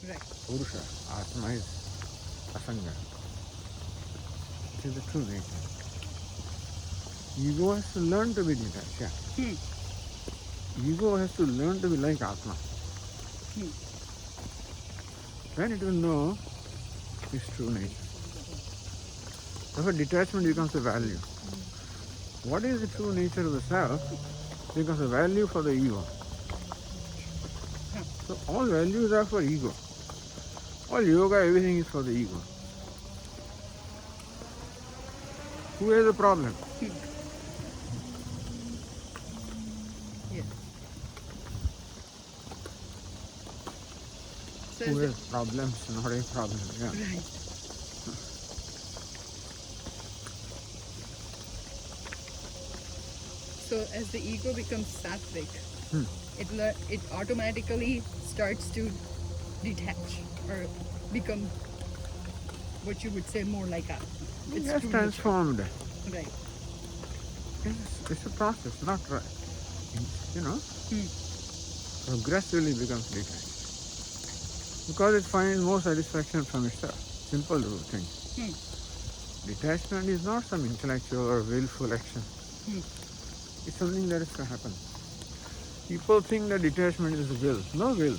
Right. Purusha, Atma is Asanga. It is the true nature. Ego has to learn to be detached. Yeah. Ego has to learn to be like Atma. Then it will know its true nature. Therefore, detachment becomes a value. What is the true nature of the self becomes a value for the ego. So all values are for ego. All yoga, everything is for the ego. Who has a problem? Yes. So Who has problems? Not a problem. Yeah. right. So as the ego becomes sattvic, it automatically starts to detach or become what you would say more like Atma. It's Yes, true transformed. nature. Right. It's a process, not right. You know, progressively becomes detached. Because it finds more satisfaction from itself. Simple thing. Detachment is not some intellectual or willful action. It's something that is to happen. People think that detachment is a will. No will.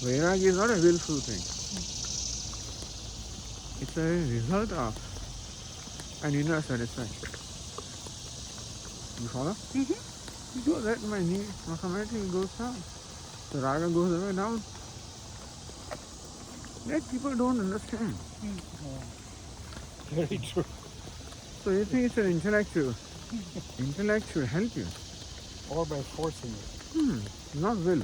Vairagya is not a willful thing. It's a result of an inner satisfaction. You follow? So that my need automatically goes down. The raga goes away down. That people don't understand. Very true. So you think it's an intellectual. Intellect should help you. Or by forcing it. Not will.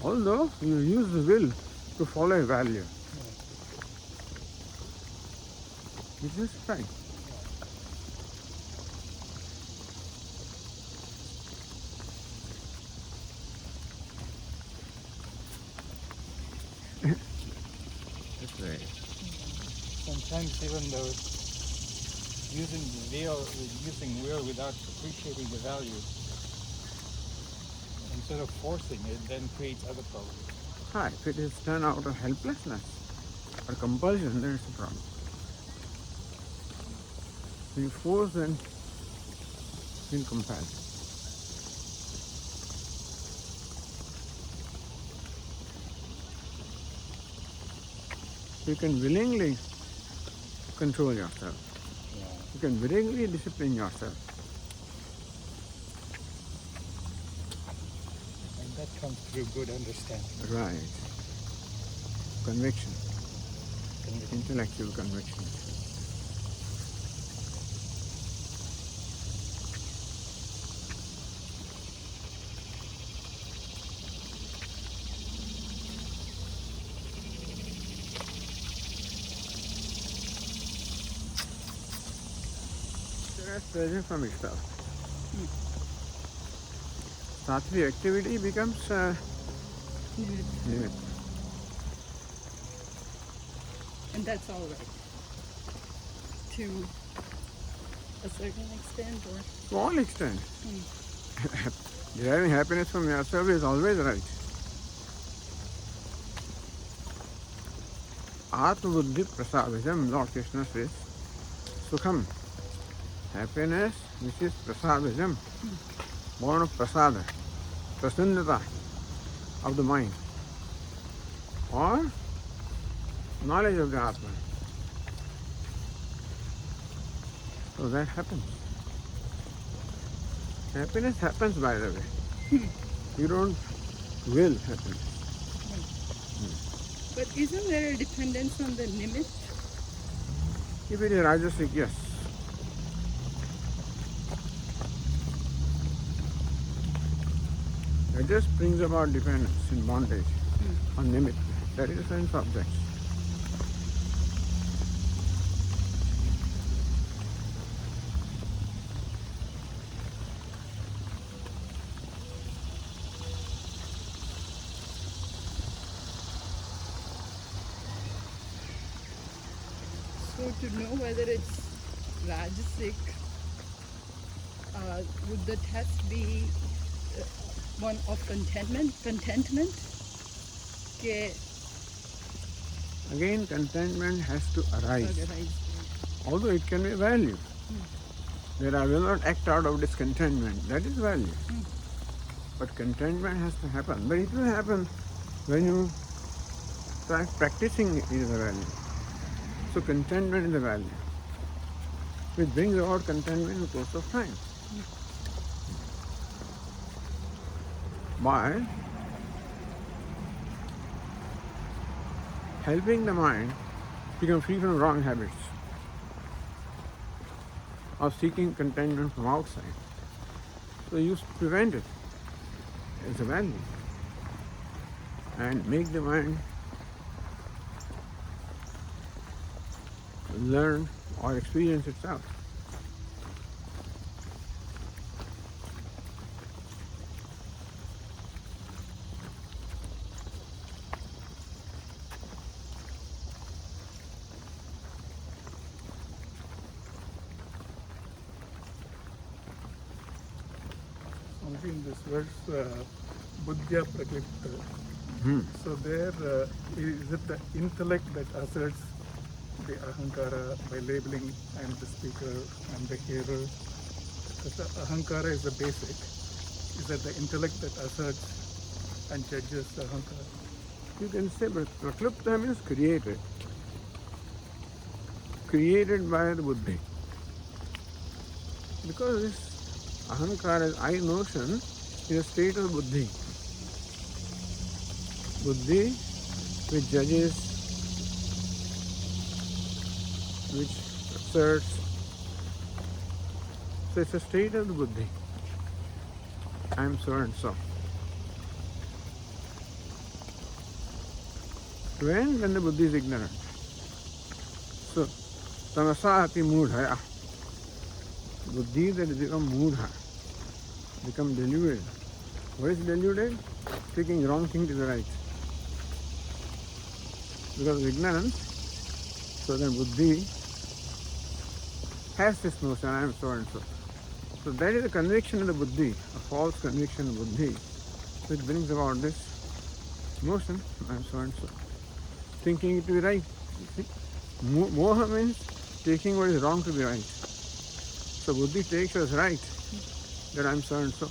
Although you use the will to follow a value. Which is fine. That's right. Sometimes even though using will without appreciating the value, instead of forcing it, then creates other problems. If it is done out of helplessness or compulsion, then it's a problem. If you force, then feel compelled. You can willingly control yourself. You can willingly discipline yourself. And that comes through good understanding. Right. Conviction. Intellectual conviction. That's present from itself. Sattvic activity becomes limit. And that's all right. To a certain extent or To all extent. Deriving happiness from yourself is always right. Atma buddhi prasadam, Lord Krishna says, Sukham, happiness which is prasadam, born of prasada, prasannata of the mind, or knowledge of the Atma. So that happens. Happiness happens, by the way. You don't will happiness. but isn't there a dependence on the limit? If it is rajasic, yes. It just brings about dependence in bondage on limit. That is a sense object. So to know whether it's rajasic, would the test be one of contentment. के Again, contentment has to arise. arise. Although it can be value. That I will not act out of discontentment. That is value. But contentment has to happen. But it will happen when you start practicing it is a value. So contentment is a value, which brings about contentment in the course of time. By helping the mind become free from wrong habits of seeking contentment from outside. So you prevent it as a value and make the mind learn or experience itself. Only in this verse, Buddhya Praklipta. So there, is it the intellect that asserts the ahankara by labeling I am the speaker, I am the hearer? Because the ahankara is the basic. Is that the intellect that asserts and judges the ahankara? You can say, but praklipta means created. Created by the buddhi. Because this ahankara, I notion, is a state of buddhi. Buddhi, which judges, which asserts. So it's a state of the buddhi. I am so and so. When the buddhi is ignorant. So, tamasa ati moodhaya. Buddhi that has become moodha, become deluded. What is deluded? Taking wrong thing to the right. Because of ignorance, so then buddhi has this notion, I am so and so. So that is a conviction of the buddhi, a false conviction of buddhi, which brings about this notion, I am so and so. Thinking it to be right. You see? Moha means taking what is wrong to be right. So buddhi takes as right that I am so and so.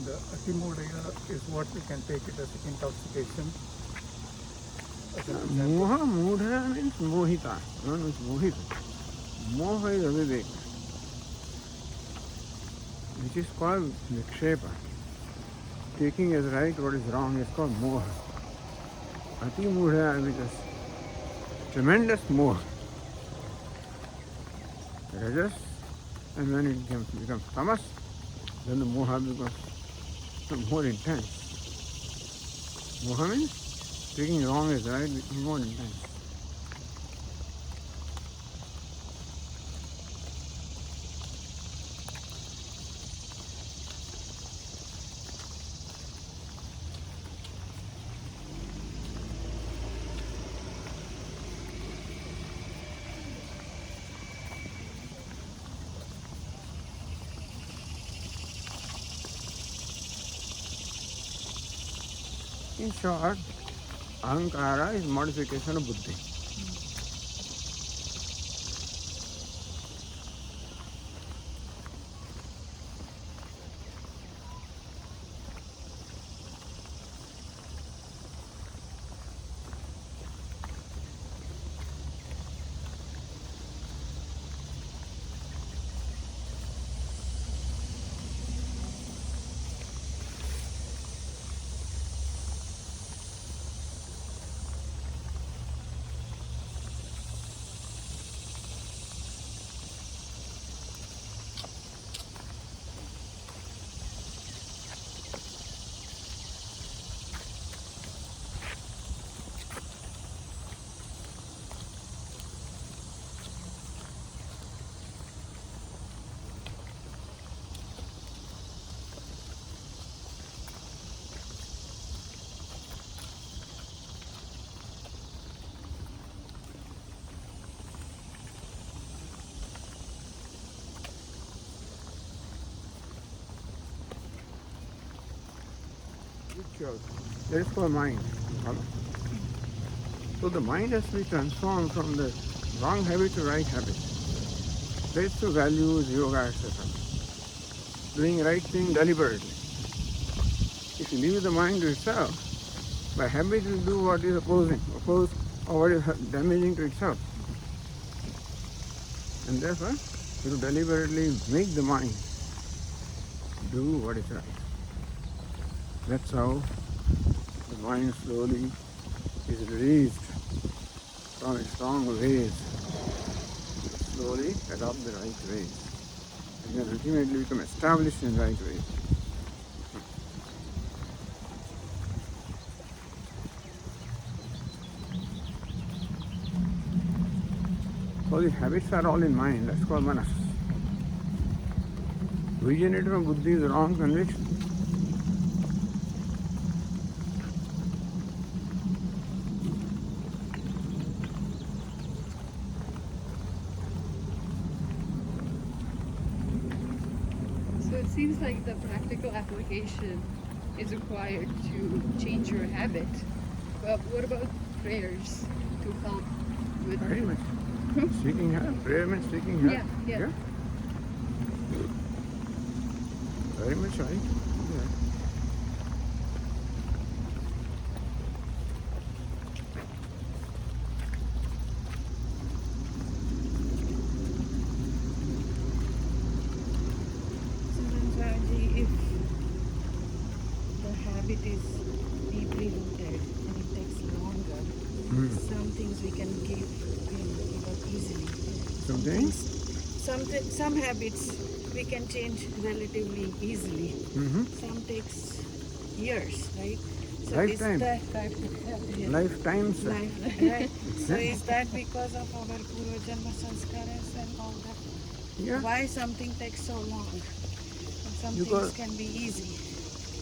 The atimodaya is what we can take it as intoxication. As an example. Moha, moodha means mohita. One means mohita. Moha is avivek, which is called vikshepa. Taking as right what is wrong is called moha. Ati moodha, which is tremendous moha. Rajas, and when it becomes tamas, then the moha becomes more intense. Moha means taking wrong as right becomes more intense. In short, ahankara is modification of buddhi. habitual. That is called mind. Follow? So the mind has to be transformed from the wrong habit to right habit. That's the values yoga, etc. Doing right thing deliberately. If you leave the mind to itself, by habit it will do what is opposed or what is damaging to itself. And therefore, you will deliberately make the mind do what is right. That's how the mind slowly is released from its wrong ways, slowly adopt the right ways, and then ultimately become established in right ways. So the habits are all in mind, that's called manas. Originated from buddhi is wrong conviction. So it seems like the practical application is required to change your habit. But what about prayers to help with Very much. Seeking help, prayer means seeking help. Yeah. Very much right. Yeah. Sometimes, Raji, if the habit is deeply rooted and it takes longer, some things we can give up easily. Something? Some habits we can change relatively easily. Some takes years, right? So Lifetime. is that Lifetimes. right? So is that because of our Purva Janma Sanskaras and all that? Yeah. Why something takes so long? And some Because- things can be easy.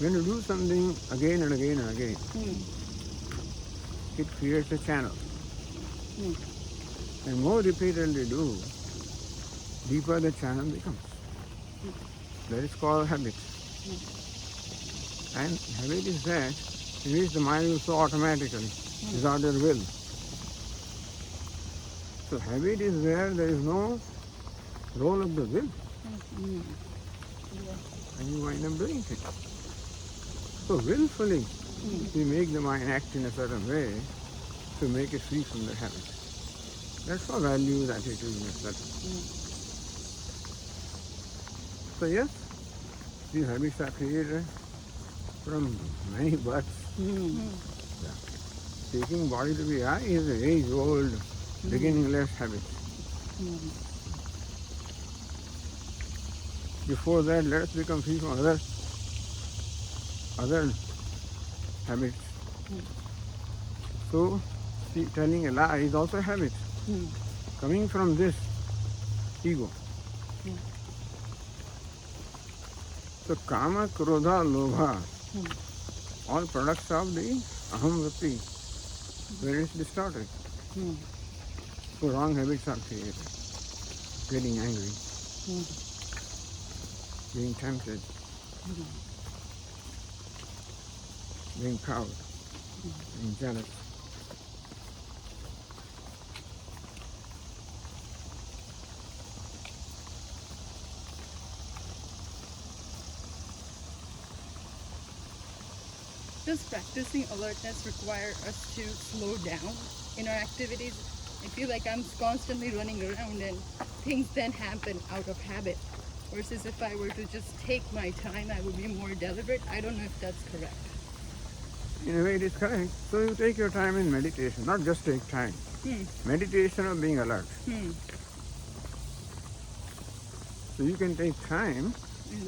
When you do something again and again and again, it creates a channel. And more repeatedly do, deeper the channel becomes. That is called habit. And habit is that in which the mind will flow automatically, without your will. So habit is where there is no role of the will. And you wind up doing it. So willfully, we make the mind act in a certain way to make it free from the habit. That's for values, attitudes, etc. So yes, these habits are created from many births. Taking body to be I is an age-old, beginningless habit. Before that, let us become free from other habits. So, telling a lie is also a habit. Coming from this ego. So, kama, krodha, lobha, all products of the aham vritti, where it's distorted. So, wrong habits are created. Getting angry, being tempted, being proud, being jealous. Does practicing alertness require us to slow down in our activities? I feel like I'm constantly running around and things then happen out of habit. Versus if I were to just take my time, I would be more deliberate. I don't know if that's correct. In a way, it is correct. So, you take your time in meditation, not just take time. Meditation of being alert. So, you can take time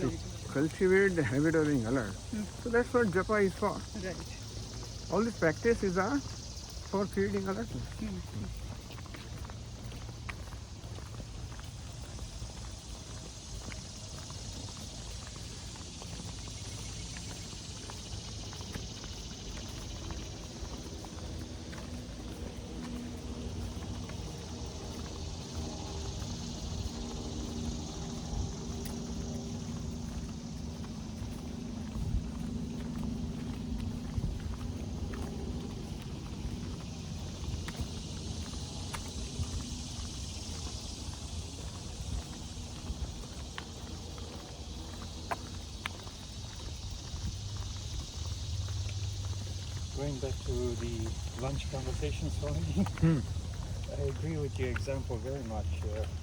to cultivate the habit of being alert. So, that's what japa is for. Right. All these practices are for creating alertness. going back to the lunch conversation, Swamiji, I agree with your example very much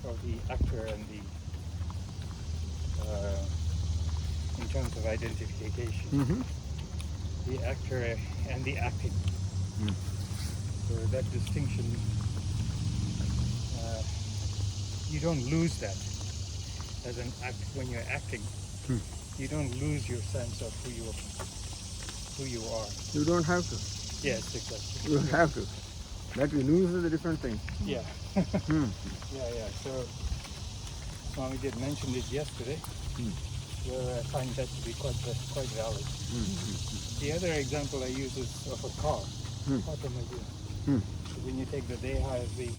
of the actor and the, in terms of identification, the actor and the acting. So that distinction, you don't lose that as an act when you're acting. You don't lose your sense of who you are. You don't have to. Yes, exactly. You don't have to. That we lose is a different thing. Yeah. Yeah. So Swami did mention it yesterday, where I find that to be quite valid. The other example I use is of a car, automobile. So when you take the Deha as the